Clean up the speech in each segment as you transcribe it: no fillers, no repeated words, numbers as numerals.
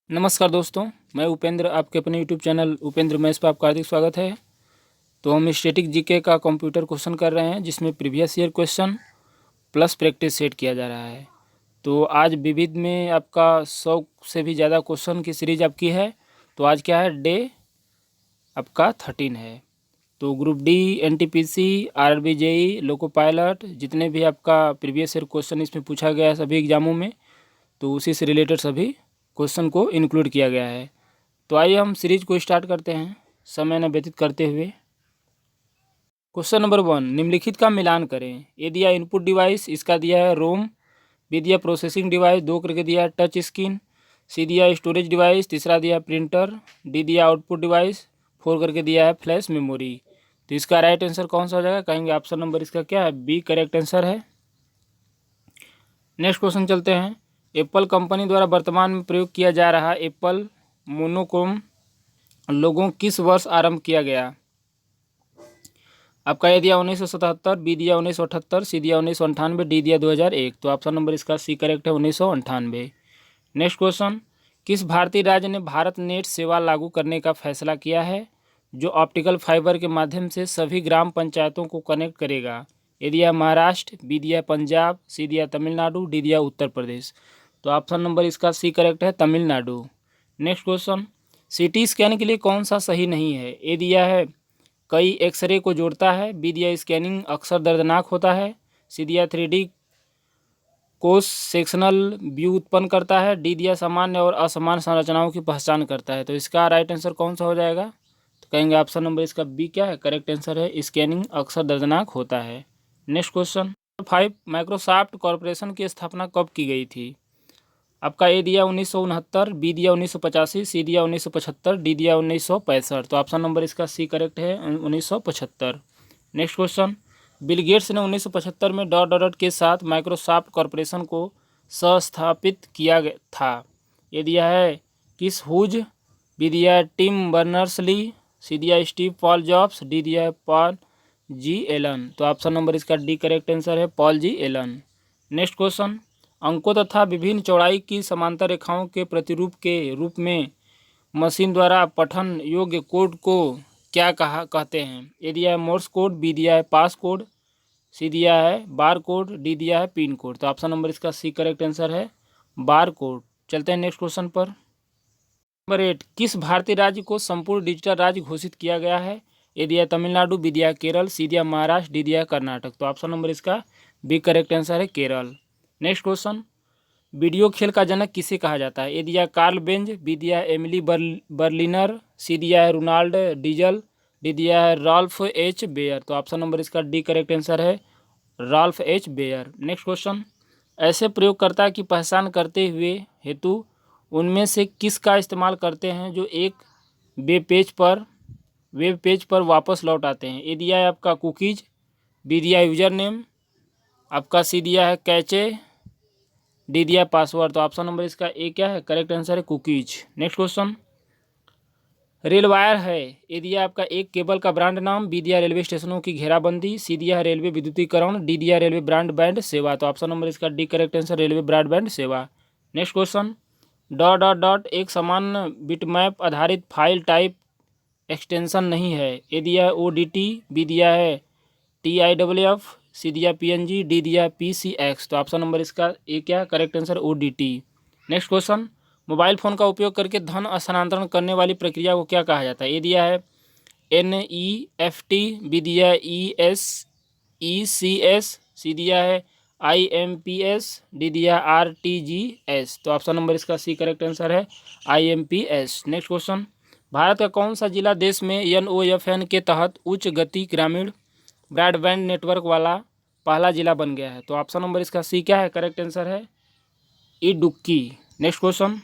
नमस्कार दोस्तों, मैं उपेंद्र आपके अपने यूट्यूब चैनल उपेंद्र मैथ्स पर आपका हार्दिक स्वागत है। तो हम स्टैटिक जीके का कंप्यूटर क्वेश्चन कर रहे हैं, जिसमें previous year question plus practice set किया जा रहा है। तो आज विविध में आपका 100 से भी ज़्यादा क्वेश्चन की सीरीज आपकी है। तो आज क्या है, डे आपका 13 है। तो group D, NTPC, RRB JE, loco pilot, जितने भी आपका प्रीवियस ईयर क्वेश्चन इसमें पूछा गया है सभी एग्जामों में, तो उसी से रिलेटेड सभी क्वेश्चन को इंक्लूड किया गया है। तो आइए हम सीरीज को स्टार्ट करते हैं समय न व्यतीत करते हुए। क्वेश्चन नंबर 1, निम्नलिखित का मिलान करें। ए दिया इनपुट डिवाइस, इसका दिया है रोम। बी दिया प्रोसेसिंग डिवाइस, 2 करके दिया है टच स्क्रीन। सी दिया स्टोरेज डिवाइस, तीसरा दिया है प्रिंटर। डी दिया आउटपुट डिवाइस, 4 करके दिया है फ्लैश मेमोरी। तो इसका राइट आंसर कौन सा हो जाएगा, कहेंगे ऑप्शन नंबर इसका क्या है, बी करेक्ट आंसर है। नेक्स्ट क्वेश्चन चलते हैं। एप्पल कंपनी द्वारा वर्तमान में प्रयोग किया जा रहा एप्पल मोनोक्रोम लोगों किस वर्ष आरंभ किया गया। आपका ए दिया 1977, बी दिया 1978, सी दिया 1998, डी दिया 2001। तो ऑप्शन नंबर इसका सी करेक्ट है, 1998। नेक्स्ट क्वेश्चन, किस भारतीय राज्य ने भारत नेट सेवा लागू करने का फैसला किया है, जो ऑप्टिकल फाइबर के माध्यम से सभी ग्राम पंचायतों को कनेक्ट करेगा। ए दिया महाराष्ट्र, बी दिया पंजाब, सी दिया तमिलनाडु, डी दिया उत्तर प्रदेश। तो ऑप्शन नंबर इसका सी करेक्ट है, Tamil Nadu. Next question, CT scan के लिए कौन सा सही नहीं है। ए दिया है कई एक्सरे को जोड़ता है, बी दिया स्कैनिंग अक्सर दर्दनाक होता है, सी दिया 3D कोस सेक्शनल व्यू उत्पन्न करता है, डी दिया सामान्य और असमान संरचनाओं की पहचान करता है। तो इसका राइट आंसर कौन सा हो जाएगा, तो कहेंगे ऑप्शन नंबर इसका बी क्या है, करेक्ट आंसर है, स्कैनिंग अक्सर दर्दनाक होता है। नेक्स्ट क्वेश्चन 5, माइक्रोसॉफ्ट कॉरपोरेशन की स्थापना कब की गई थी। आपका ए दिया 1969, बी दिया 1985, सी दिया 1975, डी दिया 1965। तो ऑप्शन नंबर इसका सी करेक्ट है, 1975। नेक्स्ट क्वेश्चन, बिल गेट्स ने 1975 में डॉट डॉट के साथ माइक्रोसॉफ्ट कॉरपोरेशन को संस्थापित किया था। ये दिया है किस हुज, बी दिया है टिम बर्नर्स-ली, सी दिया है स्टीव पॉल जॉब्स, डी दिया है पॉल जी एलन। तो ऑप्शन नंबर इसका डी करेक्ट आंसर है, पॉल जी एलन। नेक्स्ट क्वेश्चन, अंकों तथा विभिन्न चौड़ाई की समांतर रेखाओं के प्रतिरूप के रूप में मशीन द्वारा पठन योग्य कोड को क्या कहते हैं। ए दिया है मोर्स कोड, बी दिया है पास कोड, सी दिया है बार कोड, डी दिया है पिन कोड। तो ऑप्शन नंबर इसका सी करेक्ट आंसर है, बार कोड। चलते हैं नेक्स्ट क्वेश्चन पर। नंबर 8, किस भारतीय राज्य को संपूर्ण डिजिटल राज्य घोषित किया गया है। ए दिया तमिलनाडु, बी दिया केरल, सी दिया महाराष्ट्र, डी दिया कर्नाटक। तो ऑप्शन नंबर इसका बी करेक्ट आंसर है, केरल। नेक्स्ट क्वेश्चन, वीडियो खेल का जनक किसे कहा जाता है। ए दिया कार्ल बेंज, बी दिया एमिली बर्लिनर, सी दिया है रोनाल्ड डीजल, डी दिया है रॉल्फ एच बेयर। तो ऑप्शन नंबर इसका डी करेक्ट आंसर है, Rolf H Bayer. Next question, ऐसे प्रयोगकर्ता की पहचान करते हुए हेतु उनमें से किसका इस्तेमाल करते हैं जो एक वेब पेज पर वापस लौट आते हैं। ए दिया है आपका कुकीज, बी दिया यूजर नेम, आपका सी दिया है कैचे, डी दिया पासवर्ड। तो ऑप्शन नंबर इसका ए क्या है, करेक्ट आंसर है, cookies. Next question, rail wire है। ए दिया आपका एक केबल का ब्रांड नाम, बी दिया रेलवे स्टेशनों की घेराबंदी, सी दिया है रेलवे विद्युतीकरण, डी दिया रेलवे ब्रॉडबैंड सेवा। तो ऑप्शन नंबर इसका D correct answer, railway broadband सेवा। Next question, dot dot dot एक समान बिटमैप आधारित फाइल टाइप एक्सटेंशन नहीं है। ए दिया है ODT, बी दिया है TIFF, सी दिया PNG, डी दिया PCX। तो ऑप्शन नंबर इसका ए क्या है, correct answer ODT। Next question, mobile phone का उपयोग करके धन स्थानांतरण करने वाली प्रक्रिया को क्या कहा जाता है। ए दिया है NEFT, बी दिया है ECS, सी दिया है IMPS, डी दिया है RTGS। तो ऑप्शन नंबर इसका सी करेक्ट आंसर है, IMPS। नेक्स्ट क्वेश्चन, भारत का कौन सा जिला देश में NOFN के तहत उच्च गति ग्रामीण ब्रॉडबैंड नेटवर्क वाला पहला जिला बन गया है। तो ऑप्शन नंबर इसका सी क्या है, करेक्ट आंसर है, Idukki. Next question,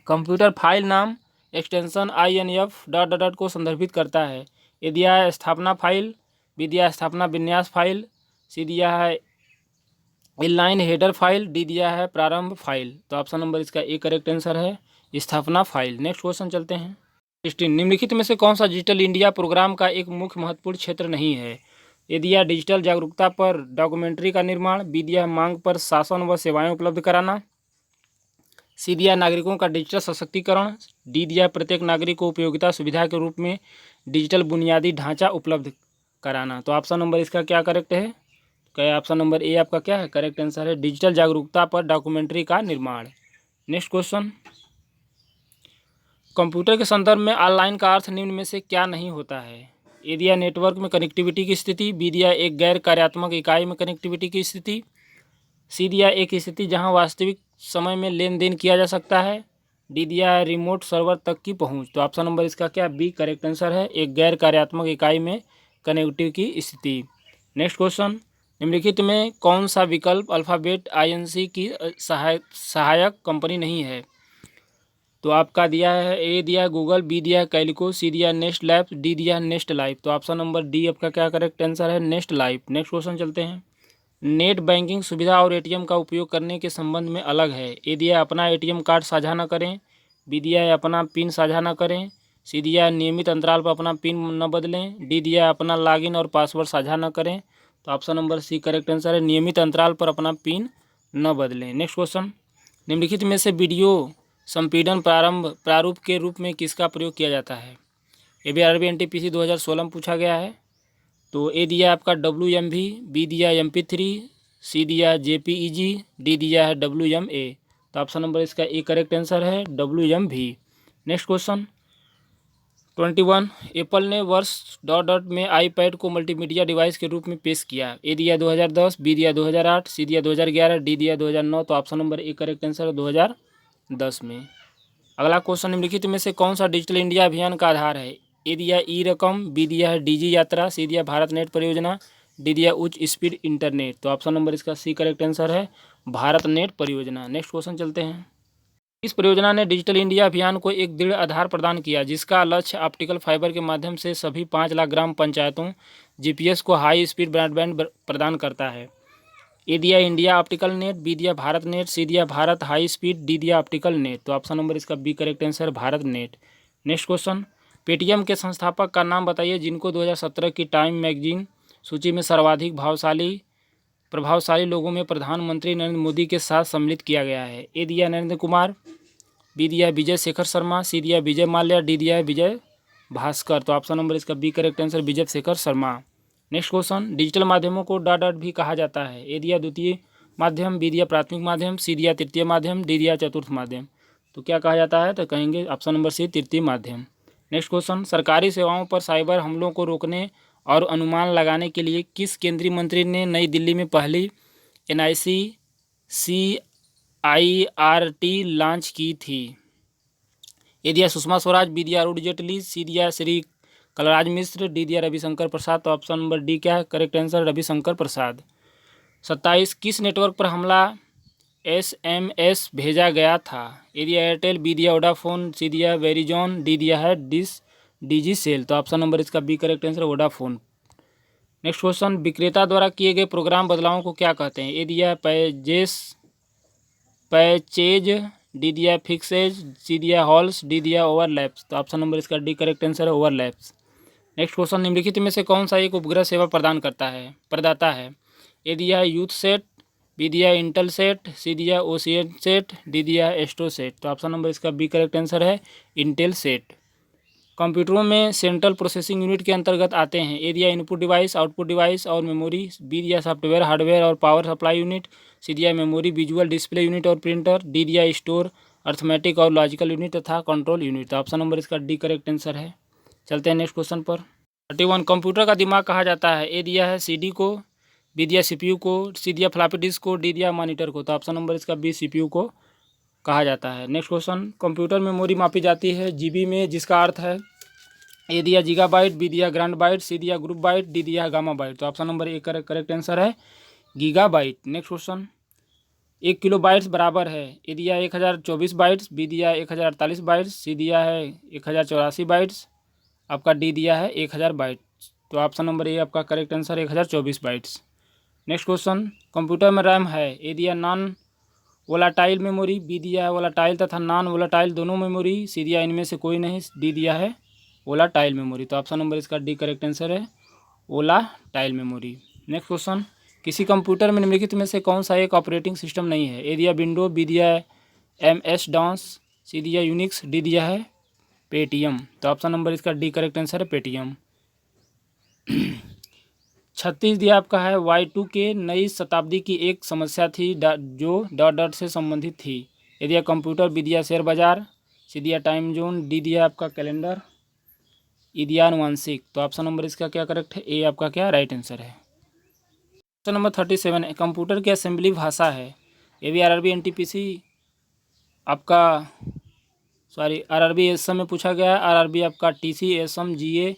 computer file नाम एक्सटेंशन INF डॉट डॉट को संदर्भित करता है। ए दिया है स्थापना फाइल, बी दिया है स्थापना विन्यास फाइल, सी दिया है इनलाइन हेडर फाइल, डी दिया है प्रारंभ फाइल। तो ऑप्शन नंबर इसका ए करेक्ट आंसर है, स्थापना फाइल। नेक्स्ट क्वेश्चन चलते हैं। 16, निम्नलिखित में से कौन सा डिजिटल इंडिया प्रोग्राम का एक मुख्य महत्वपूर्ण क्षेत्र नहीं है। ए दिया डिजिटल जागरूकता पर डॉक्यूमेंट्री का निर्माण, बी दिया मांग पर शासन व सेवाएं उपलब्ध कराना, सी दिया नागरिकों का डिजिटल सशक्तिकरण। डी दिया प्रत्येक नागरिक को उपयोगिता सुविधा के रूप में डिजिटल बुनियादी ढांचा उपलब्ध कराना। तो ऑप्शन नंबर इसका क्या करेक्ट है? क्या ऑप्शन नंबर ए आपका क्या है करेक्ट आंसर है? डिजिटल जागरूकता पर डॉक्यूमेंट्री का निर्माण। नेक्स्ट क्वेश्चन, कंप्यूटर के संदर्भ में ऑनलाइन का अर्थ निम्न में से क्या नहीं होता है? ए दिया नेटवर्क में कनेक्टिविटी की स्थिति, बी दिया एक गैर कार्यात्मक इकाई में कनेक्टिविटी की स्थिति, सी दिया एक स्थिति जहां वास्तविक समय में लेन देन किया जा सकता है, डी दिया है रिमोट सर्वर तक की पहुंच। तो ऑप्शन नंबर इसका क्या बी करेक्ट आंसर है? एक गैर कार्यात्मक इकाई में कनेक्टिविटी की स्थिति। नेक्स्ट क्वेश्चन, निम्नलिखित में कौन सा विकल्प अल्फ़ाबेट आईएनसी की सहायक कंपनी नहीं है? तो आपका दिया है ए दिया है गूगल, बी दिया है कैलिको, सी दिया है नेस्ट लैब्स, डी दिया है नेस्ट लाइफ। तो ऑप्शन नंबर डी आपका क्या करेक्ट आंसर है? Nest life. नेक्स्ट क्वेश्चन चलते हैं, नेट बैंकिंग सुविधा और एटीएम का उपयोग करने के संबंध में अलग है। ए दिया है अपना एटीएम कार्ड साझा न करें, बी दिया है अपना पिन साझा न करें, सी दिया है नियमित अंतराल पर अपना पिन न बदलें, डी दिया है अपना लॉगिन और पासवर्ड साझा न करें। तो option number C correct answer है, नियमित अंतराल पर अपना पिन न बदलें। नेक्स्ट क्वेश्चन, निम्नलिखित में से वीडियो संपीड़न प्रारूप के रूप में किसका प्रयोग किया जाता है? ये भी आरबी एनटीपीसी 2016 में पूछा गया है। तो ए दिया है आपका WMV, बी दिया है MP3, सी दिया है JPEG, डी दिया है WMA। तो ऑप्शन नंबर इसका ए करेक्ट आंसर है WMV। नेक्स्ट क्वेश्चन 21, एप्पल ने वर्ष डॉट में आईपैड को मल्टीमीडिया डिवाइस के रूप में पेश किया। ए दिया 2010, बी दिया 2008, सी दिया 2011, डी दिया 2009। तो option number A correct answer है 2010 में। अगला क्वेश्चन, निम्नलिखित में से कौन सा डिजिटल इंडिया अभियान का आधार है? ए दिया ई रकम, बी दिया है डीजी यात्रा, सी दिया भारत नेट परियोजना, डी दिया उच्च स्पीड इंटरनेट। तो ऑप्शन नंबर इसका सी करेक्ट आंसर है भारत नेट परियोजना। नेक्स्ट क्वेश्चन चलते हैं, इस परियोजना ने डिजिटल इंडिया अभियान को एक दृढ़ आधार प्रदान किया जिसका लक्ष्य ऑप्टिकल फाइबर के माध्यम से सभी 5 लाख ग्राम पंचायतों जीपीएस को हाई स्पीड ब्रॉडबैंड प्रदान करता है। ए दिया इंडिया ऑप्टिकल नेट, बी दिया भारत नेट, सी दिया भारत हाई स्पीड, डी दिया ऑप्टिकल नेट। तो ऑप्शन नंबर इसका B correct answer Bharat net. Next question, Paytm के संस्थापक का नाम बताइए जिनको 2017 की टाइम मैगजीन सूची में सर्वाधिक प्रभावशाली लोगों में प्रधानमंत्री नरेंद्र मोदी के साथ सम्मिलित किया गया है। ए दिया नरेंद्र कुमार, बी दिया विजय शेखर शर्मा, सी दिया विजय माल्या, डी दिया विजय भास्कर। तो ऑप्शन नंबर इसका B correct answer Vijay Shekhar Sharma. Next question, digital माध्यमों को डॉट भी कहा जाता है। ए दिया द्वितीय माध्यम, बी दिया प्राथमिक माध्यम, सी दिया तृतीय माध्यम, डी दिया चतुर्थ माध्यम। तो क्या कहा जाता है? तो कहेंगे ऑप्शन नंबर सी तृतीय माध्यम। नेक्स्ट क्वेश्चन, सरकारी सेवाओं पर साइबर हमलों को रोकने और अनुमान लगाने के लिए किस केंद्रीय मंत्री ने नई दिल्ली में पहली NIC CIRT लॉन्च की थी? ए दिया सुषमा स्वराज, बी दिया अरुण जेटली, सी दिया श्री कलराज मिश्र, डी दिया रविशंकर प्रसाद। तो ऑप्शन नंबर डी क्या है करेक्ट आंसर? रविशंकर प्रसाद। 27, किस नेटवर्क पर हमला SMS भेजा गया था? ए दिया एयरटेल, बी दिया वोडाफोन, सी दिया वेरिजॉन, डी दिया है DG सेल। तो ऑप्शन नंबर इसका B correct answer Vodafone. Next question, विक्रेता द्वारा किए गए प्रोग्राम बदलावों को क्या कहते हैं? ए दिया पैचेज, डी दिया फिक्सेज, सी दिया हॉल्स, डी दिया ओवरलैप्स। तो ऑप्शन नंबर इसका डी करेक्ट आंसर है ओवरलैप्स। नेक्स्ट क्वेश्चन, निम्नलिखित में से कौन सा एक उपग्रह सेवा प्रदाता है? ए दिया है यूथ सेट, बी दिया इंटेल सेट, सी दिया ओशियन सेट, डी दिया एस्ट्रो सेट। तो ऑप्शन नंबर इसका बी करेक्ट आंसर है इंटेल सेट। कंप्यूटरों में सेंट्रल प्रोसेसिंग यूनिट के अंतर्गत आते हैं। ए दिया इनपुट डिवाइस, आउटपुट डिवाइस और मेमोरी, बी दिया सॉफ्टवेयर हार्डवेयर और पावर सप्लाई यूनिट, सी दिया मेमोरी विजुअल डिस्प्ले यूनिट और प्रिंटर, डी दिया स्टोर अर्थमेटिक और लॉजिकल यूनिट तथा कंट्रोल यूनिट। तो ऑप्शन नंबर इसका डी करेक्ट आंसर है। चलते हैं नेक्स्ट क्वेश्चन पर। 31, कंप्यूटर का दिमाग कहा जाता है? ए दिया है CD को, बी दिया CPU को, सी दिया फ्लॉपी डिस्क को, डी दिया मॉनिटर को। तो ऑप्शन नंबर इसका बी CPU को कहा जाता है। नेक्स्ट क्वेश्चन, कंप्यूटर मेमोरी मापी जाती है GB में जिसका अर्थ है ए दिया गीगाबाइट, बी दिया ग्रांड बाइट, सी दिया ग्रुप बाइट, डी दिया गामा बाइट। तो option number A correct answer है gigabyte. Next question, 1 kilobytes बराबर है? ए दिया 1024 बाइट्स, बी दिया 1048 बाइट्स, सी दिया है 1084 बाइट्स, आपका डी दिया है 1000 बाइट्स। तो ऑप्शन नंबर ए आपका करेक्ट आंसर है 1024 बाइट्स। नेक्स्ट क्वेश्चन, कंप्यूटर में रैम है? ए दिया नॉन वोलाटाइल मेमोरी, बी दिया है वोलाटाइल तथा नॉन वोलाटाइल दोनों मेमोरी, सी दिया इनमें से कोई नहीं, डी दिया है वोलाटाइल मेमोरी। तो ऑप्शन नंबर इसका डी करेक्ट आंसर है वोलाटाइल मेमोरी। नेक्स्ट क्वेश्चन, किसी कंप्यूटर में निम्नलिखित में से कौन सा एक ऑपरेटिंग सिस्टम नहीं है? ए दिया विंडो, बी दिया MS डॉस, सी दिया यूनिक्स, डी दिया है पेटीएम। तो ऑप्शन नंबर इसका डी करेक्ट आंसर है पेटीएम। 36 दिया आपका है Y2K नई शताब्दी की एक समस्या थी जो डॉट डॉट से संबंधित थी। ये दिया कंप्यूटर, बी दिया शेयर बाजार, सी दिया टाइम जोन, डी दिया आपका कैलेंडर, ई दिया आनुवांशिक। तो ऑप्शन नंबर इसका क्या करेक्ट है, ए आपका क्या राइट आंसर है। क्वेश्चन नंबर 37 कंप्यूटर की असेंबली भाषा है। ये भी RRB NTPC आपका RRB एसएम में पूछा गया है, RRB आपका TC एसएम GA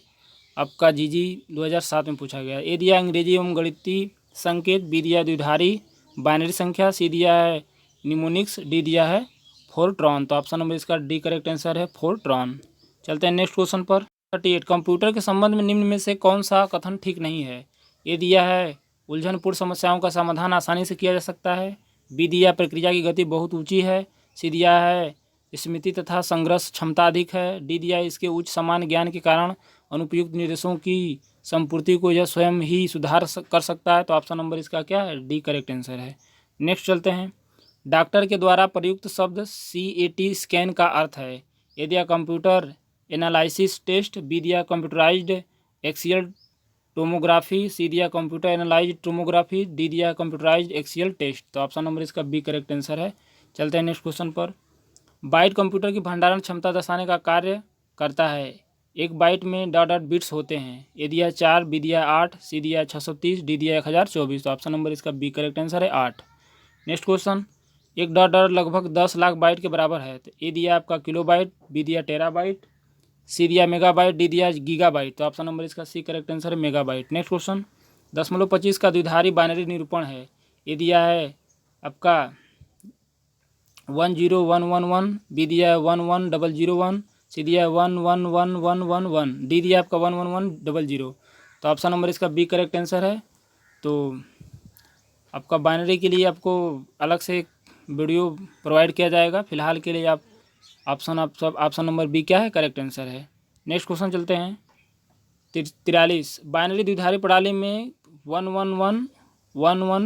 आपका GG 2007 में पूछा गया है। ए दिया अंग्रेजी एवं गणितीय संकेत, बी दिया द्विधारी बाइनरी संख्या, सी दिया है निमोनिक्स, डी दिया है फोरट्रॉन। तो ऑप्शन नंबर इसका डी करेक्ट आंसर है फोरट्रॉन। चलते हैं नेक्स्ट क्वेश्चन पर। 38 कंप्यूटर के संबंध में निम्न में से कौन सा कथन ठीक नहीं है। ए दिया है उलझनपूर्ण समस्याओं का समाधान आसानी से किया जा सकता है, बी दिया प्रक्रिया की गति बहुत ऊंची है, सी दिया है स्मृति तथा संग्रह क्षमता अधिक है, डी दिया इसके उच्च समान ज्ञान के कारण अनुपयुक्त निर्देशों की संपूर्ति को यह स्वयं ही सुधार कर सकता है। तो ऑप्शन नंबर इसका क्या है, डी करेक्ट आंसर है। नेक्स्ट चलते हैं। डॉक्टर के द्वारा प्रयुक्त शब्द CAT स्कैन का अर्थ है। ए दिया कंप्यूटर एनालिसिस टेस्ट, बी दिया कंप्यूटराइज्ड एक्सियल टोमोग्राफी, सी दिया कंप्यूटर एनालाइज्ड टोमोग्राफी, डी दिया कंप्यूटराइज्ड एक्सियल टेस्ट। तो ऑप्शन नंबर इसका बी करेक्ट आंसर है। चलते हैं नेक्स्ट क्वेश्चन पर। बाइट कंप्यूटर की भंडारण क्षमता दर्शाने का कार्य करता है। एक बाइट में डॉट डॉट बिट्स होते हैं। ए दिया 4, बी दिया 8, सी दिया 630, डी दिया 1024। तो ऑप्शन नंबर इसका बी करेक्ट आंसर है 8। Next question. एक डॉट डॉट लगभग 10 लाख बाइट के बराबर है। तो ए दिया आपका किलोबाइट, बी दिया टेराबाइट, सी दिया मेगाबाइट, डी दिया गीगाबाइट। तो ऑप्शन नंबर इसका सी करेक्ट आंसर है मेगाबाइट। Next question. 10.25 का द्विधारी बाइनरी निरूपण है। ए दिया है आपका 10111, बी दिया है 11001, सी दिया है 111111, डी दिया आपका 11100। तो ऑप्शन नंबर इसका बी करेक्ट आंसर है। तो आपका बाइनरी के लिए आपको अलग से एक वीडियो प्रोवाइड किया जाएगा। फिलहाल के लिए आप ऑप्शन नंबर बी क्या है, करेक्ट आंसर है। नेक्स्ट क्वेश्चन चलते हैं। 43 बाइनरी द्विधारी प्रणाली में 111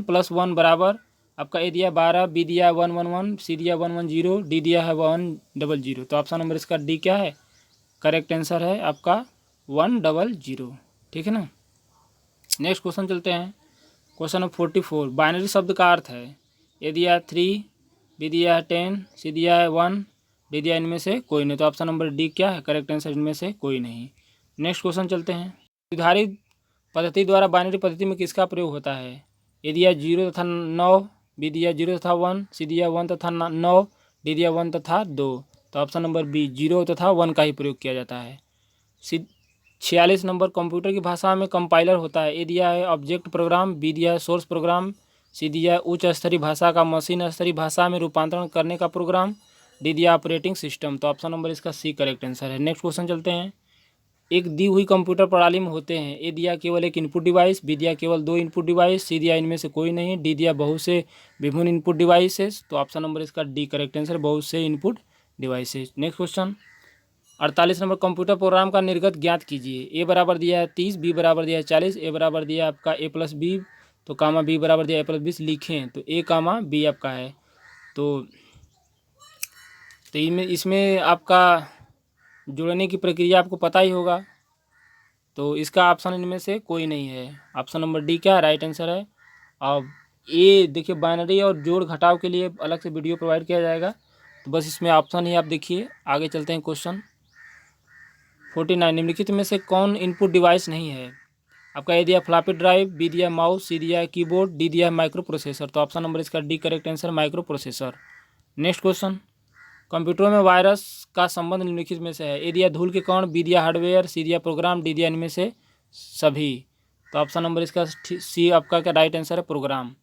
+ 1 बराबर आपका ए दिया 12, बी दिया 111, सी दिया 110, डी दिया है 100। तो ऑप्शन नंबर इसका डी क्या है, करेक्ट आंसर है आपका 100। ठीक है ना। नेक्स्ट क्वेश्चन चलते हैं। क्वेश्चन नंबर 44 बाइनरी शब्द का अर्थ है। ए दिया 3, बी दिया है 10, सी दिया है 1, डी दिया इनमें से कोई नहीं। तो ऑप्शन नंबर डी क्या है, करेक्ट आंसर इनमें से कोई नहीं। नेक्स्ट क्वेश्चन चलते हैं। द्विधारी पद्धति द्वारा बाइनरी पद्धति में किसका प्रयोग होता है। ए दिया 0 तथा 9, बी दिया 0 तथा 1, सी दिया 1 तथा 9, डी दिया 1 तथा 2। तो ऑप्शन नंबर बी 0 तथा 1 का ही प्रयोग किया जाता है। 46 नंबर कंप्यूटर की भाषा में कंपाइलर होता है। ए दिया है ऑब्जेक्ट प्रोग्राम, बी दिया है सोर्स प्रोग्राम, सी दिया है उच्च स्तरीय भाषा का मशीन स्तरीय भाषा में रूपांतरण करने का प्रोग्राम, डी दिया ऑपरेटिंग सिस्टम। तो ऑप्शन नंबर इसका सी करेक्ट आंसर है। नेक्स्ट क्वेश्चन चलते हैं। एक दी हुई कंप्यूटर प्रणाली में होते हैं। ए दिया केवल एक इनपुट डिवाइस, बी दिया केवल 2 इनपुट डिवाइस, सी दिया इनमें से कोई नहीं, डी दिया बहुत से विभिन्न इनपुट डिवाइसेस। तो ऑप्शन नंबर इसका डी करेक्ट आंसर, बहुत से input devices. Next question 48 number computer program का निर्गत ज्ञात कीजिए। ए बराबर दिया है 30, बी बराबर दिया है 40, ए बराबर दिया है आपका a + b, तो कामा बी बराबर दिया a + b लिखें। तो ए कामा बी आपका है। तो इसमें आपका जोड़ने की प्रक्रिया आपको पता ही होगा। तो इसका ऑप्शन इनमें से कोई नहीं है। ऑप्शन नंबर डी क्या राइट आंसर है। अब ए देखिए बाइनरी और जोड़ घटाव के लिए अलग से वीडियो प्रोवाइड किया जाएगा। तो बस इसमें ऑप्शन ही आप देखिए। आगे चलते हैं क्वेश्चन 49 निम्नलिखित में से कौन इनपुट डिवाइस नहीं है। आपका ए दिया फ्लॉपी ड्राइव, बी दिया माउस, सी दिया कीबोर्ड, डी दिया माइक्रो प्रोसेसर। तो ऑप्शन नंबर इसका D correct answer micro processor. Next question computer में वायरस का संबंध निम्नलिखित में से है। ए दिया धूल के कण, बी दिया हार्डवेयर, सी दिया प्रोग्राम, डी दिया इनमें से सभी। तो ऑप्शन नंबर इसका सी आपका क्या राइट आंसर है प्रोग्राम।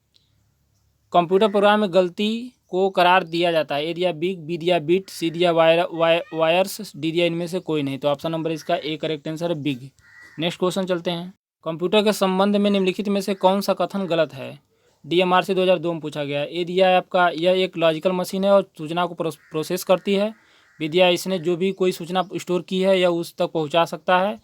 कंप्यूटर प्रोग्राम में गलती को करार दिया जाता है। ए दिया बिग, बी दिया बिट, सी दिया वायर्स, डी दिया इनमें से कोई नहीं। तो ऑप्शन नंबर इसका ए करेक्ट आंसर है बिग। नेक्स्ट क्वेश्चन चलते हैं। कंप्यूटर के संबंध में निम्नलिखित में से कौन सा कथन गलत है। DMRC 2002 में पूछा गया है। ए दिया है आपका यह एक लॉजिकल मशीन है और सूचना को प्रोसेस करती है। बी दिया इसने जो भी कोई सूचना स्टोर की है या उस तक पहुंचा सकता है।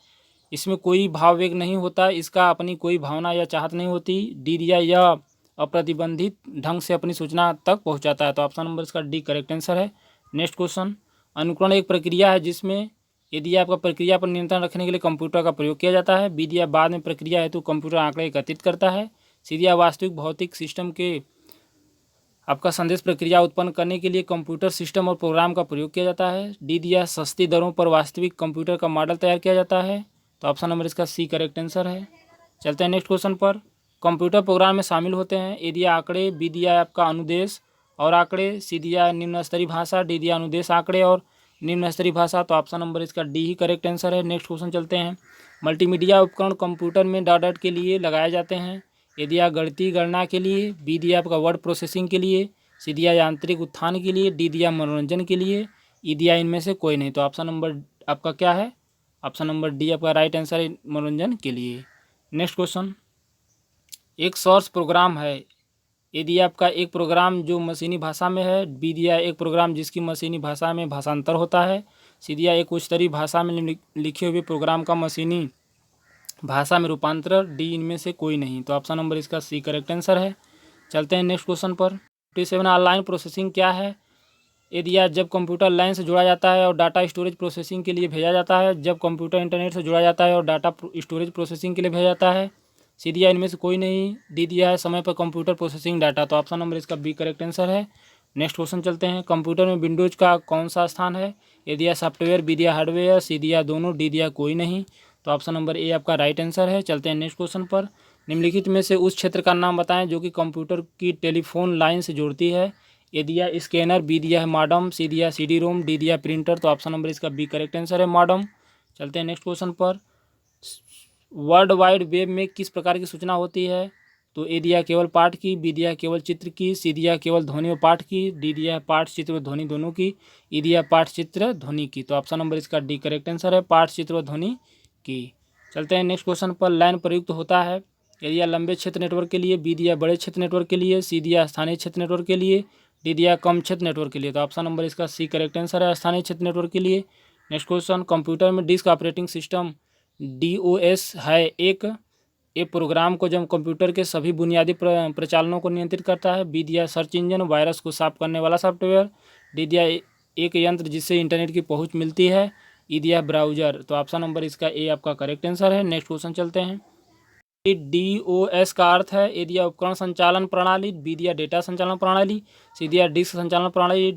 इसमें कोई भाववेग नहीं होता, इसका अपनी कोई भावना या चाहत नहीं होती। डी दिया यह अप्रतिबंधित ढंग से अपनी सूचना तक पहुंचाता है। तो ऑप्शन नंबर इसका डी करेक्ट आंसर है। नेक्स्ट क्वेश्चन, अनुकरण एक प्रक्रिया है जिसमें यदि आपका प्रक्रिया पर नियंत्रण रखने के लिए कंप्यूटर का प्रयोग किया जाता है। बी दिया बाद में प्रक्रिया हेतु कंप्यूटर आंकड़े एकत्रित करता है। सी दिया वास्तविक भौतिक सिस्टम के आपका संदेश प्रक्रिया उत्पन्न करने के लिए कंप्यूटर सिस्टम और प्रोग्राम का प्रयोग किया जाता है। डी दिया सस्ती दरों पर वास्तविक कंप्यूटर का मॉडल तैयार किया जाता है। तो ऑप्शन नंबर इसका सी करेक्ट आंसर है। चलते हैं नेक्स्ट क्वेश्चन पर। कंप्यूटर प्रोग्राम में शामिल होते हैं ए दिया आंकड़े, बी दिया आपका अनुदेश और आंकड़े, सी दिया निम्न स्तरीय भाषा, डी दिया अनुदेश आंकड़े और निम्न स्तरीय भाषा। तो ऑप्शन नंबर इसका डी ही करेक्ट आंसर है। नेक्स्ट क्वेश्चन चलते हैं। मल्टीमीडिया उपकरण कंप्यूटर में डॉट के लिए लगाए जाते हैं। ए दिया गणितीय गणना के लिए, बी दिया आपका वर्ड प्रोसेसिंग के लिए, सी दिया यांत्रिक उत्थान के लिए, डी दिया मनोरंजन के लिए, ई दिया इनमें से कोई नहीं। तो ऑप्शन नंबर आपका क्या है? ऑप्शन नंबर डी आपका राइट आंसर है, मनोरंजन के लिए। नेक्स्ट क्वेश्चन, एक सोर्स प्रोग्राम है। ए दिया आपका एक प्रोग्राम जो मशीनी भाषा में है, बी दिया एक प्रोग्राम जिसकी मशीनी भाषा में भाषांतर होता है, सी दिया एक उच्च स्तरीय भाषा में लिखे हुए प्रोग्राम का मशीनी भाषा में रूपांतर, डी इनमें से कोई नहीं। तो ऑप्शन नंबर इसका सी करेक्ट आंसर है। चलते हैं नेक्स्ट क्वेश्चन पर। 57 ऑनलाइन प्रोसेसिंग क्या है? ए दिया जब कंप्यूटर लाइन से जुड़ा जाता है और डाटा स्टोरेज प्रोसेसिंग के लिए भेजा जाता है, जब कंप्यूटर इंटरनेट से जुड़ा जाता है और डाटा स्टोरेज प्रोसेसिंग के लिए भेजा जाता है, सी दिया इनमें से कोई नहीं, डी दिया है समय पर कंप्यूटर प्रोसेसिंग डाटा। तो ऑप्शन नंबर इसका बी करेक्ट आंसर है। नेक्स्ट क्वेश्चन चलते हैं। कंप्यूटर में विंडोज का कौन सा स्थान है? ए दिया सॉफ्टवेयर, बी दिया हार्डवेयर, सी दिया दोनों, डी दिया कोई नहीं। तो ऑप्शन नंबर ए आपका राइट आंसर है। चलते हैं नेक्स्ट क्वेश्चन पर। निम्नलिखित में से उस क्षेत्र का नाम बताएं जो कि कंप्यूटर की टेलीफोन लाइन से जोड़ती है। ए दिया स्कैनर, बी दिया है मॉडम, सी दिया CD रोम, डी दिया प्रिंटर। तो ऑप्शन नंबर इसका बी करेक्ट आंसर है, मॉडम। चलते हैं नेक्स्ट क्वेश्चन पर। वर्ल्ड वाइड वेब में किस प्रकार की सूचना होती है? तो ए दिया केवल पाठ की, बी दिया केवल चित्र की, सी दिया केवल ध्वनि और पाठ की, डी दिया पाठ चित्र व ध्वनि दोनों की, ई दिया पाठ चित्र ध्वनि की। तो ऑप्शन नंबर इसका डी करेक्ट आंसर है, पाठ चित्र व ध्वनि की। चलते हैं नेक्स्ट क्वेश्चन पर। लाइन प्रयुक्त होता है ए दिया लंबे क्षेत्र नेटवर्क के लिए, बी दिया बड़े क्षेत्र नेटवर्क के लिए, सी दिया स्थानीय क्षेत्र नेटवर्क के लिए, डी दिया कम क्षेत्र नेटवर्क के लिए। तो ऑप्शन नंबर इसका सी करेक्ट आंसर है, स्थानीय क्षेत्र नेटवर्क के लिए। नेक्स्ट क्वेश्चन, कंप्यूटर में डिस्क ऑपरेटिंग सिस्टम DOS है एक प्रोग्राम को जब कंप्यूटर के सभी बुनियादी प्रचालनों को नियंत्रित करता है। बी दिया सर्च इंजन, वायरस को साफ करने वाला सॉफ्टवेयर, डी दिया एक यंत्र जिससे इंटरनेट की पहुंच मिलती है, ई दिया ब्राउजर। तो ऑप्शन नंबर इसका ए आपका करेक्ट आंसर है। नेक्स्ट क्वेश्चन चलते हैं। DOS का अर्थ है ए दिया उपकरण संचालन प्रणाली, बी दिया डेटा संचालन प्रणाली, सी दिया डिस्क संचालन प्रणाली,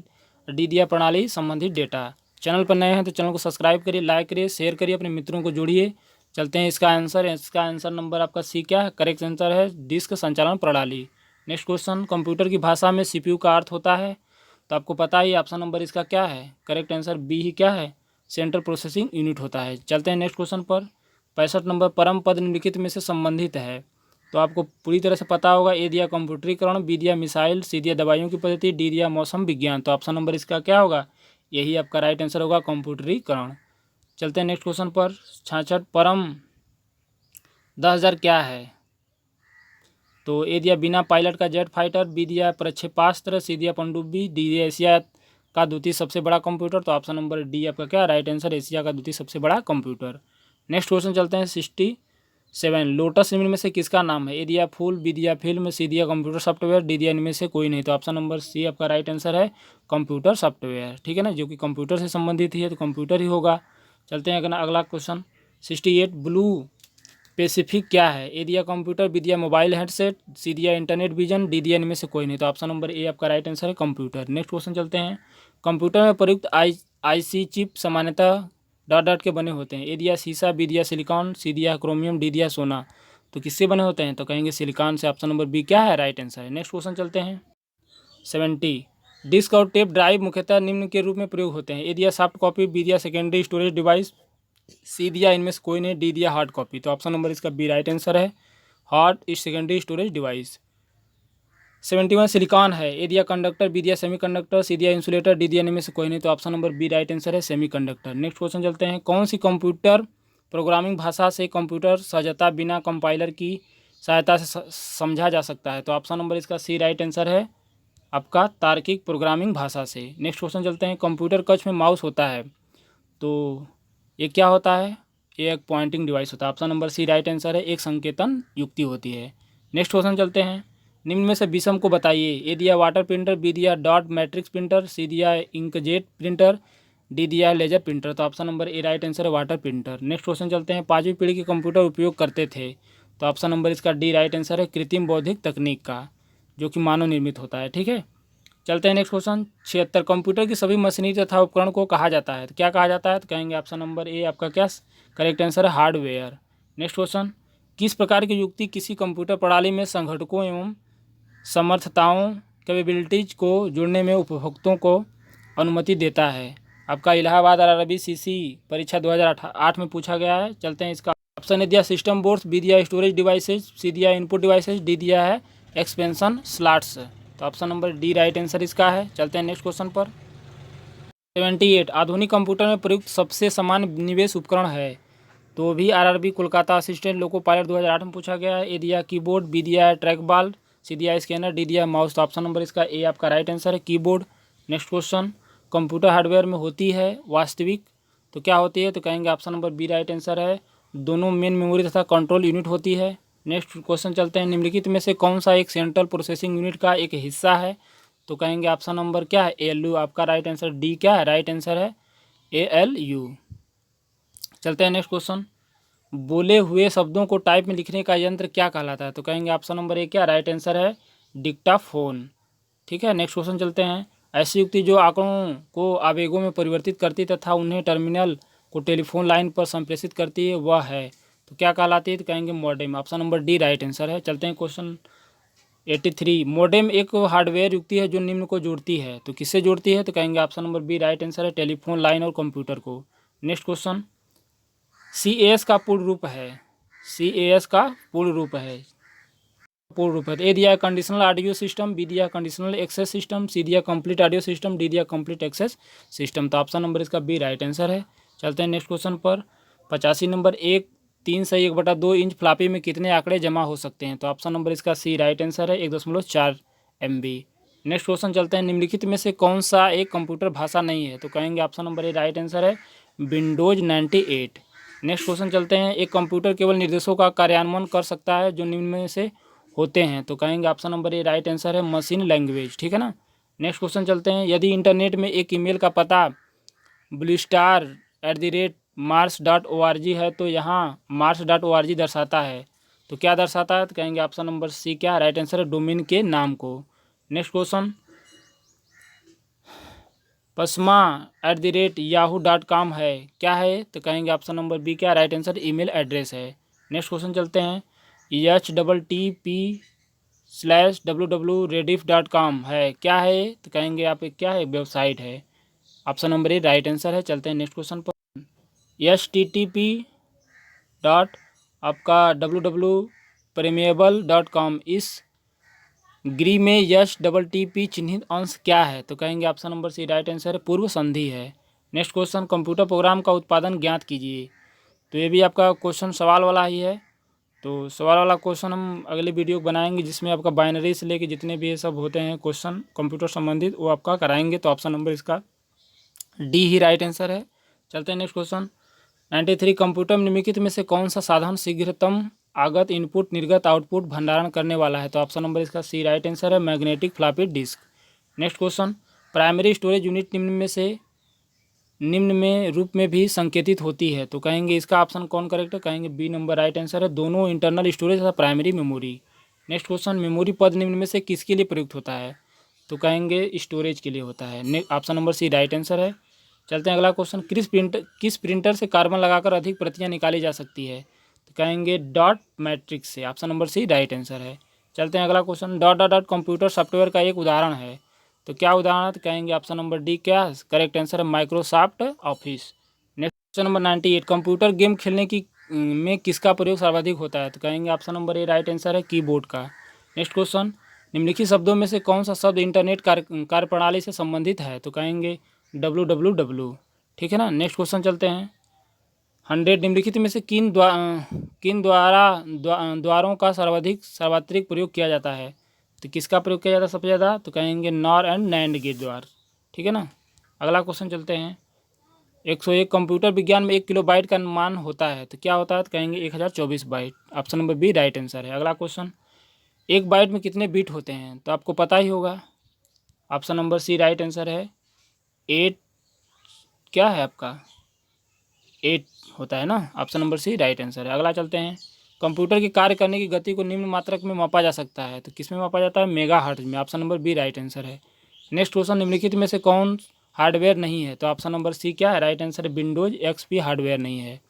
डी दिया प्रणाली संबंधित डेटा। चैनल पर नए हैं तो चैनल को सब्सक्राइब करिए, लाइक करिए, शेयर करिए, अपने मित्रों को जोड़िए। चलते हैं इसका आंसर नंबर आपका सी क्या है? करेक्ट आंसर है डिस्क संचालन प्रणाली। नेक्स्ट क्वेश्चन, कंप्यूटर की भाषा में CPU का अर्थ होता है? तो आपको पता ही, ऑप्शन नंबर इसका क्या है? करेक्ट आंसर बी ही क्या है? सेंट्रल प्रोसेसिंग यूनिट होता है। चलते हैं नेक्स्ट क्वेश्चन पर। 65 नंबर, परम पद निम्नलिखित में से संबंधित है। तो आपको पूरी तरह से पता होगा। ए दिया कंप्यूटरीकरण, बी दिया मिसाइल, सी दिया दवाइयों की पद्धति, डी दिया मौसम विज्ञान। तो ऑप्शन नंबर इसका क्या होगा? यही आपका राइट आंसर होगा, कंप्यूटरीकरण। चलते हैं नेक्स्ट क्वेश्चन पर। 66 परम 10,000 क्या है? तो ए दिया बिना पायलट का जेट फाइटर, बी दिया प्रक्षेपास्त्र, सी दिया पनडुब्बी, डी दिया एशिया का द्वितीय सबसे बड़ा कंप्यूटर। तो ऑप्शन नंबर डी आपका क्या राइट आंसर? एशिया का द्वितीय सबसे बड़ा कंप्यूटर। नेक्स्ट क्वेश्चन चलते हैं। 67 लोटस निम्न में से किसका नाम है? ए दिया फूल, बी दिया फिल्म, सी दिया कंप्यूटर सॉफ्टवेयर, डी दिया इनमें से कोई नहीं। तो ऑप्शन नंबर सी आपका राइट आंसर है, कंप्यूटर सॉफ्टवेयर। ठीक है ना, जो कि कंप्यूटर से संबंधित ही है तो कंप्यूटर ही होगा। चलते हैं अगला क्वेश्चन। 68 ब्लू पैसिफिक क्या है? ए दिया कंप्यूटर, बी दिया मोबाइल हेडसेट, सी दिया इंटरनेट विजन, डी दिया इनमें से कोई नहीं। तो ऑप्शन नंबर ए आपका राइट आंसर है, कंप्यूटर। नेक्स्ट क्वेश्चन चलते हैं। कंप्यूटर में प्रयुक्त IC चिप सामान्यतः डॉट के बने होते हैं। ए दिया शीशा, बी दिया सिलिकॉन, सी दिया क्रोमियम, डी दिया सोना। तो किससे बने होते हैं? तो कहेंगे सिलिकॉन से। ऑप्शन नंबर बी क्या है? राइट आंसर है। नेक्स्ट क्वेश्चन चलते हैं। 70 डिस्क और टेप ड्राइव मुख्यतः निम्न के रूप में प्रयोग होते हैं। ए दिया सॉफ्ट कॉपी, बी दिया सेकेंडरी स्टोरेज डिवाइस, सी दिया इनमें से कोई नहीं, डी दिया हार्ड कॉपी। तो ऑप्शन नंबर इसका बी राइट आंसर है, hard secondary storage device. 71 silicon है। ए दिया कंडक्टर, बी दिया सेमीकंडक्टर, सी दिया इंसुलेटर, डी दिया इनमें से कोई नहीं। तो option number B right answer है, सेमीकंडक्टर। नेक्स्ट क्वेश्चन चलते हैं। कौन सी कंप्यूटर प्रोग्रामिंग भाषा से कंप्यूटर सहजता बिना कंपाइलर की सहायता से समझा जा सकता है? तो ऑप्शन नंबर इसका सी राइट आंसर है, आपका तार्किक प्रोग्रामिंग भाषा से। नेक्स्ट क्वेश्चन चलते हैं। कंप्यूटर कक्ष में माउस होता है, तो ये क्या होता है? ये एक पॉइंटिंग डिवाइस होता है। Option number C right answer है, एक संकेतन युक्ति होती है। नेक्स्ट क्वेश्चन चलते हैं। निम्न में से विषम को बताइए। ए दिया वाटर प्रिंटर, बी दिया डॉट मैट्रिक्स प्रिंटर, सी दिया इंकजेट प्रिंटर, डी दिया लेजर प्रिंटर। तो option number A right answer है वाटर प्रिंटर। नेक्स्ट क्वेश्चन चलते हैं, पाँचवीं पीढ़ी के कंप्यूटर उपयोग करते थे। तो ऑप्शन नंबर इसका डी राइट आंसर है कृत्रिम बौद्धिक तकनीक का, जो कि मानव निर्मित होता है। ठीक है, चलते हैं नेक्स्ट क्वेश्चन 76, कंप्यूटर की सभी मशीनरी तथा उपकरण को कहा जाता है। तो क्या कहा जाता है? तो कहेंगे ऑप्शन नंबर ए आपका क्या करेक्ट आंसर है हार्डवेयर। नेक्स्ट क्वेश्चन, किस प्रकार की युक्ति किसी कंप्यूटर प्रणाली में संघटकों एवं समर्थताओं कैपेबिलिटीज को जोड़ने में उपभोक्ताओं को अनुमति देता है? आपका इलाहाबाद आरआरबी सीसी परीक्षा 2008 में पूछा गया है। चलते हैं इसका ऑप्शन ए दिया सिस्टम बोर्ड्स, बी दिया स्टोरेज डिवाइसेज, सी दिया इनपुट डिवाइसेज, डी दिया है एक्सपेंशन स्लॉट्स। तो option number D right answer इसका है। चलते हैं नेक्स्ट क्वेश्चन पर। 78, आधुनिक कंप्यूटर में प्रयुक्त सबसे समान निवेश उपकरण है। तो भी RRB Kolkata assistant loco pilot 2008 में पूछा गया है। ए दिया कीबोर्ड, बी दिया है ट्रैक बॉल, सी दिया स्कैनर, डी दिया माउस। तो ऑप्शन नंबर इसका ए आपका राइट आंसर है keyboard. Next question, computer hardware में होती है वास्तविक, तो क्या होती है? तो कहेंगे option number B right answer है दोनों मेन मेमोरी तथा कंट्रोल यूनिट होती है। नेक्स्ट क्वेश्चन चलते हैं, निम्नलिखित में से कौन सा एक सेंट्रल प्रोसेसिंग यूनिट का एक हिस्सा है? तो कहेंगे ऑप्शन नंबर क्या है ALU। आपका राइट आंसर डी क्या है? राइट आंसर है ALU। चलते हैं नेक्स्ट क्वेश्चन, बोले हुए शब्दों को टाइप में लिखने का यंत्र क्या कहलाता है? तो कहेंगे ऑप्शन नंबर ए क्या राइट आंसर है डिक्टाफोन। ठीक है, नेक्स्ट क्वेश्चन चलते हैं, ऐसी युक्ति जो आंकड़ों को आवेगों में परिवर्तित करती तथा उन्हें टर्मिनल को टेलीफोन लाइन पर संप्रेषित करती है वह है, तो क्या कहलाती है? तो कहेंगे modem. Option number D right answer है। चलते हैं क्वेश्चन 83, मॉडेम एक हार्डवेयर युक्ति है जो निम्न को जोड़ती है। तो किससे जोड़ती है? तो कहेंगे option number B right answer है टेलीफोन लाइन और कंप्यूटर को। नेक्स्ट क्वेश्चन, CAS का पूर्ण रूप है। CAS का पूर्ण रूप है। तो ए दिया कंडीशनल ऑडियो सिस्टम, बी दिया कंडीशनल एक्सेस सिस्टम, सी दिया कंप्लीट ऑडियो सिस्टम, डी दिया कंप्लीट एक्सेस सिस्टम। तो ऑप्शन नंबर इसका बी राइट आंसर है। चलते हैं नेक्स्ट क्वेश्चन पर। 85 नंबर, 3/1/2 इंच फ्लापी में कितने आंकड़े जमा हो सकते हैं? तो ऑप्शन नंबर इसका सी राइट आंसर है 1.4 MB। नेक्स्ट क्वेश्चन चलते हैं, निम्नलिखित में से कौन सा एक कंप्यूटर भाषा नहीं है? तो कहेंगे option number A right answer है विंडोज 98। नेक्स्ट क्वेश्चन चलते हैं, एक कंप्यूटर केवल निर्देशों का कार्यान्वयन कर सकता है जो निम्न में से होते हैं? तो कहेंगे option number A right answer है मशीन लैंग्वेज। ठीक है ना। नेक्स्ट क्वेश्चन चलते हैं, यदि इंटरनेट में एक ईमेल का पता bluestar@mars.org है तो यहाँ mars.org दर्शाता है, तो क्या दर्शाता है? तो कहेंगे ऑप्शन नंबर सी क्या राइट आंसर है डोमेन के नाम को। नेक्स्ट क्वेश्चन, pasma@yahoo.com है, क्या है? तो कहेंगे ऑप्शन नंबर बी क्या राइट आंसर ईमेल एड्रेस है। नेक्स्ट क्वेश्चन चलते हैं, http/www.rediff.com है, क्या है? तो कहेंगे आप क्या है वेबसाइट है। Option number A right answer है। चलते हैं नेक्स्ट क्वेश्चन पर, http डॉट आपका www.permeable.com इस ग्री में HTTP चिन्हित अंश क्या है? तो कहेंगे option number C right answer है पूर्व संधि है। नेक्स्ट क्वेश्चन, कंप्यूटर प्रोग्राम का उत्पादन ज्ञात कीजिए। तो ये भी आपका क्वेश्चन सवाल वाला ही है। तो सवाल वाला क्वेश्चन हम अगले वीडियो बनाएंगे जिसमें आपका बाइनरी से लेके जितने भी ये सब होते हैं क्वेश्चन कंप्यूटर संबंधित वो आपका कराएंगे। तो ऑप्शन नंबर इसका डी ही राइट आंसर है। चलते हैं नेक्स्ट क्वेश्चन 93, कंप्यूटर निम्नलिखित में से कौन सा साधन शीघ्रतम आगत इनपुट निर्गत आउटपुट भंडारण करने वाला है? तो ऑप्शन नंबर इसका सी राइट आंसर है magnetic floppy disk. Next question, primary storage unit निम्न में रूप में भी संकेतित होती है। तो कहेंगे इसका ऑप्शन कौन करेक्ट है? कहेंगे बी नंबर राइट आंसर है दोनों इंटरनल स्टोरेज तथा primary memory. Next question, memory पद निम्न में से किसके लिए प्रयुक्त होता है? तो कहेंगे स्टोरेज के लिए होता है। Option number C right answer है। चलते हैं अगला क्वेश्चन, किस प्रिंटर से कार्बन लगाकर अधिक प्रतियां निकाली जा सकती है? तो कहेंगे डॉट मैट्रिक्स से। Option number C right answer है। चलते हैं अगला question, dot dot dot computer software का एक उदाहरण है, तो क्या उदाहरण है? तो कहेंगे ऑप्शन नंबर डी क्या करेक्ट आंसर है Microsoft office. Next question number 98, computer game खेलने की में किसका प्रयोग सर्वाधिक होता है? तो कहेंगे option number A right answer है कीबोर्ड का। नेक्स्ट क्वेश्चन, निम्नलिखित शब्दों में से कौन सा शब्द इंटरनेट कार्यप्रणाली से संबंधित है? तो कहेंगे www। ठीक है ना। नेक्स्ट क्वेश्चन चलते हैं, 100, निम्नलिखित में से किन द्वारों का सर्वाधिक प्रयोग किया जाता है? तो किसका प्रयोग किया जाता है सबसे ज़्यादा? तो कहेंगे नॉर एंड नैंड गेट द्वार। ठीक है ना। अगला क्वेश्चन चलते हैं, 101, कंप्यूटर विज्ञान में 1 किलोबाइट का मान होता है, तो क्या होता है? तो कहेंगे 1024 byte. Option number B right answer है। अगला क्वेश्चन, एक बाइट में कितने बीट होते हैं? तो आपको पता ही होगा, option number C right answer है। 8 क्या है आपका? 8 होता है ना, option number C right answer है। अगला चलते हैं। कंप्यूटर के कार्य करने की गति को निम्न मात्रक में मापा जा सकता है, तो किस में मापा जाता है? मेगाहर्ट्ज में, option number B right answer है। नेक्स्ट क्वेश्चन, निम्नलिखित में से कौन हार्डवेयर नहीं है? तो ऑप्शन नंबर सी क्या है? राइट आंसर है, विंडोज एक्सपी हार्डवेयर नहीं है।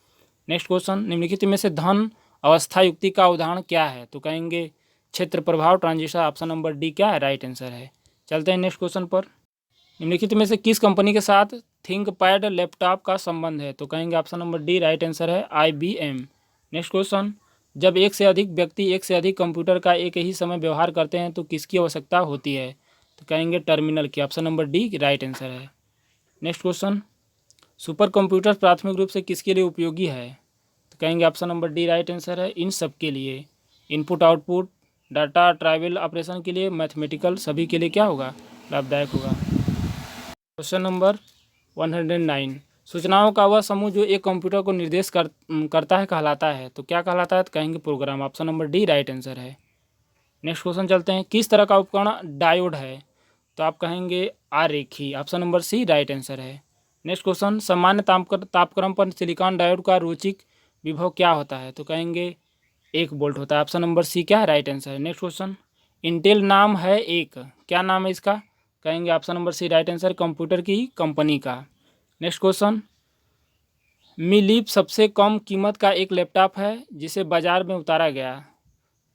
नेक्स्ट क्वेश्चन, निम्नलिखित में से धन अवस्था युक्ति का उदाहरण क्या है? तो कहेंगे क्षेत्र प्रभाव ट्रांजिस्टर, ऑप्शन नंबर डी क्या है? राइट आंसर है। चलते हैं नेक्स्ट क्वेश्चन पर। निम्नलिखित में से किस कंपनी के साथ थिंकपैड लैपटॉप का संबंध है? तो कहेंगे option number D right answer है, IBM। नेक्स्ट क्वेश्चन, जब एक से अधिक व्यक्ति एक से अधिक कंप्यूटर का एक ही समय व्यवहार करते हैं तो किसकी आवश्यकता होती है? तो कहेंगे टर्मिनल की, option number D right answer है। नेक्स्ट क्वेश्चन, सुपर कंप्यूटर प्राथमिक रूप से किसके लिए उपयोगी है? तो कहेंगे option number D right answer है, इन सब के लिए। Input output, data retrieval operation के लिए, मैथमेटिकल, सभी के लिए क्या होगा? लाभदायक होगा। क्वेश्चन नंबर 109, सूचनाओं का वह समूह जो एक कंप्यूटर को निर्देश करता है कहलाता है, तो क्या कहलाता है? तो कहेंगे program, option number D right answer है। नेक्स्ट क्वेश्चन चलते हैं। किस तरह का उपकरण डायोड है? तो आप कहेंगे आरेखी, option number C right answer है। नेक्स्ट क्वेश्चन, सामान्य तापक्रम पर सिलिकॉन डायोड का रोचिक विभव क्या होता है? तो कहेंगे 1 वोल्ट होता है, ऑप्शन नंबर सी क्या है? राइट आंसर है। नेक्स्ट क्वेश्चन, इंटेल नाम है एक, क्या नाम है इसका? कहेंगे option number C right answer, computer की कंपनी का। नेक्स्ट क्वेश्चन, मी लीप सबसे कम कीमत का एक लैपटॉप है जिसे बाजार में उतारा गया,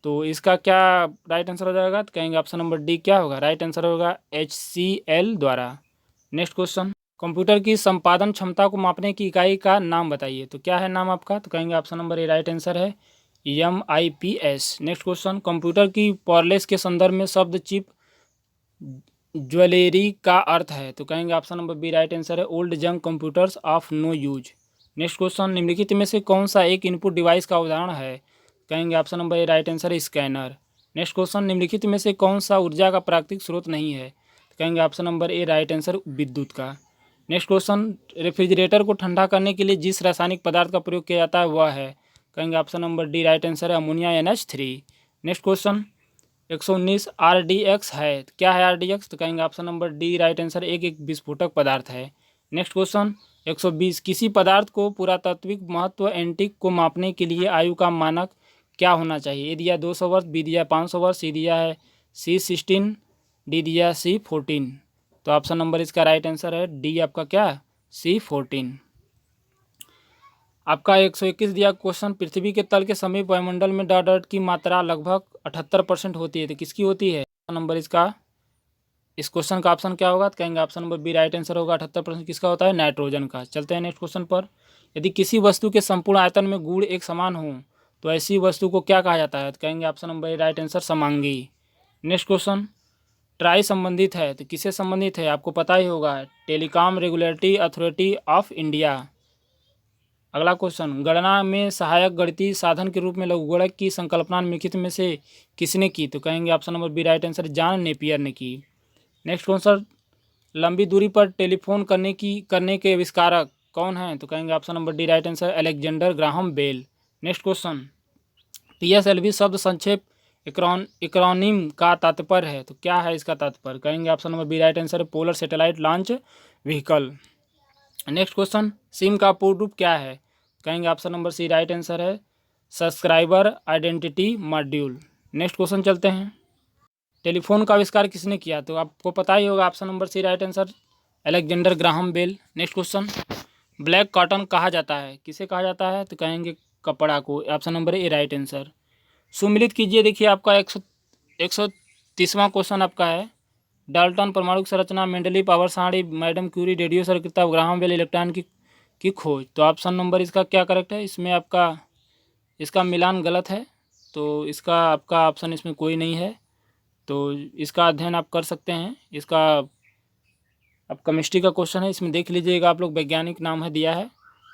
तो इसका क्या राइट आंसर हो जाएगा? तो कहेंगे ऑप्शन नंबर डी क्या होगा? राइट आंसर होगा HCL द्वारा। नेक्स्ट क्वेश्चन, कंप्यूटर की संपादन क्षमता को मापने की इकाई का नाम बताइए, तो क्या है नाम आपका? तो कहेंगे option number A right answer है, MIPS। नेक्स्ट क्वेश्चन, कंप्यूटर की पार्लेस के संदर्भ में शब्द चिप ज्वेलरी का अर्थ है, तो कहेंगे option number B right answer है, old junk computers of no use. Next question, निम्नलिखित में से कौन सा एक इनपुट डिवाइस का उदाहरण है? कहेंगे option number A right answer है, स्कैनर। नेक्स्ट क्वेश्चन, निम्नलिखित में से कौन सा ऊर्जा का प्राकृतिक स्रोत नहीं है? तो कहेंगे option number A right answer, विद्युत का। नेक्स्ट क्वेश्चन, रेफ्रिजरेटर को ठंडा करने के लिए जिस रासायनिक पदार्थ का प्रयोग किया जाता है वह है? कहेंगे option number D right answer है, ammonia NH3। Next question, 119 RDX है, क्या है RDX? तो कहेंगे option number D right answer, एक विस्फोटक पदार्थ है। नेक्स्ट क्वेश्चन, 120 किसी पदार्थ को पुरातात्विक महत्व एंटीक को मापने के लिए आयु का मानक क्या होना चाहिए? ए दिया 200 वर्ष, बी दिया 500 वर्ष, सी दिया है C16, डी दिया C14। तो ऑप्शन नंबर इसका राइट आंसर है डी, आपका क्या? C14। आपका 121 दिया क्वेश्चन, पृथ्वी के तल के समीप वायुमंडल में डॉट डॉट की मात्रा लगभग 78% होती है, तो किसकी होती है? नंबर इसका, इस क्वेश्चन का ऑप्शन क्या होगा? तो कहेंगे option number B right answer होगा। 78% किसका होता है? नाइट्रोजन का। चलते हैं नेक्स्ट क्वेश्चन पर। यदि किसी वस्तु के संपूर्ण आयतन में गुण एक समान हो तो ऐसी वस्तु को क्या कहा जाता है? तो कहेंगे option number A right answer, समांगी। नेक्स्ट क्वेश्चन, ट्राई संबंधित है, तो किससे संबंधित है? आपको पता ही होगा, telecom regulatory authority of India. अगला क्वेश्चन, गणना में सहायक गणितीय साधन के रूप में लघुगणक की संकल्पना निम्नलिखित में से किसने की? तो कहेंगे option number B right answer, John Napier ने की। नेक्स्ट क्वेश्चन, लंबी दूरी पर टेलीफोन करने के आविष्कारक कौन हैं? तो कहेंगे option number D right answer, Alexander Graham Bell. Next question, PSLV शब्द संक्षेप एक्रोनिम का तात्पर्य है, तो क्या है इसका तात्पर्य? कहेंगे option number B right answer, polar satellite launch vehicle. Next question, SIM का पूर्ण रूप क्या है? कहेंगे option number C right answer है, subscriber identity module. Next question चलते हैं। टेलीफोन का आविष्कार किसने किया? तो आपको पता ही होगा, option number C right answer, Alexander Graham Bell. Next question, black cotton कहा जाता है, किसे कहा जाता है? तो कहेंगे कपड़ा को, option number A right answer. सुमिलित कीजिए, देखिए आपका 130वां क्वेश्चन आपका है, डाल्टन परमाणु संरचना, मेंडली पावर सारणी, मैडम क्यूरी रेडियो सर्किटता, ग्राहम बेल इलेक्ट्रॉन की खोज। तो ऑप्शन नंबर इसका क्या करेक्ट है? इसमें आपका इसका मिलान गलत है, तो इसका आपका ऑप्शन इसमें कोई नहीं है, तो इसका अध्ययन आप कर सकते हैं। इसका अब केमिस्ट्री का क्वेश्चन है, इसमें देख लीजिएगा आप लोग, वैज्ञानिक नाम है दिया है,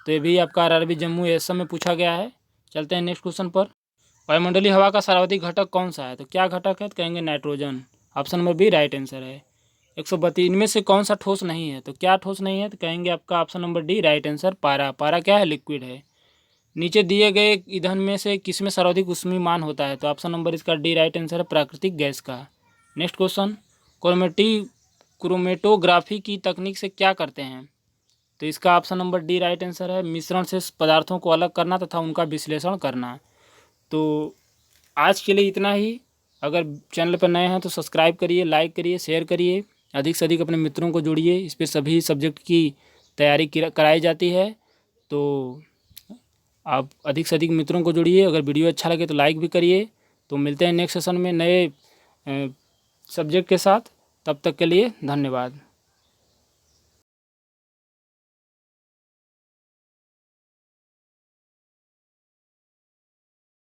तो ये भी आपका RRB जम्मू ASM में पूछा गया है। चलते हैं नेक्स्ट क्वेश्चन पर। वायुमंडलीय हवा का सर्वाधिक घटक कौन सा है? तो क्या घटक है? तो कहेंगे nitrogen, option number B right answer है। 132 इनमें से कौन सा ठोस नहीं है? तो क्या ठोस नहीं है? तो कहेंगे आपका option number D right answer, पारा। पारा क्या है? लिक्विड है। नीचे दिए गए ईंधन में से किसमें सर्वाधिक ऊष्मीयमान होता है? तो ऑप्शन नंबर इसका डी राइट आंसर है, प्राकृतिक गैस का। नेक्स्ट क्वेश्चन, क्रोमेटोग्राफी की तकनीक से क्या करते हैं? तो इसका option number D right answer है, मिश्रण से पदार्थों को अलग करना तथा उनका विश्लेषण करना। तो आज के लिए इतना ही। अगर चैनल पर नए हैं तो सब्सक्राइब करिए, लाइक करिए, शेयर करिए, अधिक से अधिक अपने मित्रों को जोड़िए। इस पर सभी सब्जेक्ट की तैयारी कराई जाती है, तो आप अधिक से अधिक मित्रों को जोड़िए। अगर वीडियो अच्छा लगे तो लाइक भी करिए। तो मिलते हैं नेक्स्ट सेशन में नए सब्जेक्ट के साथ। तब तक के लिए धन्यवाद।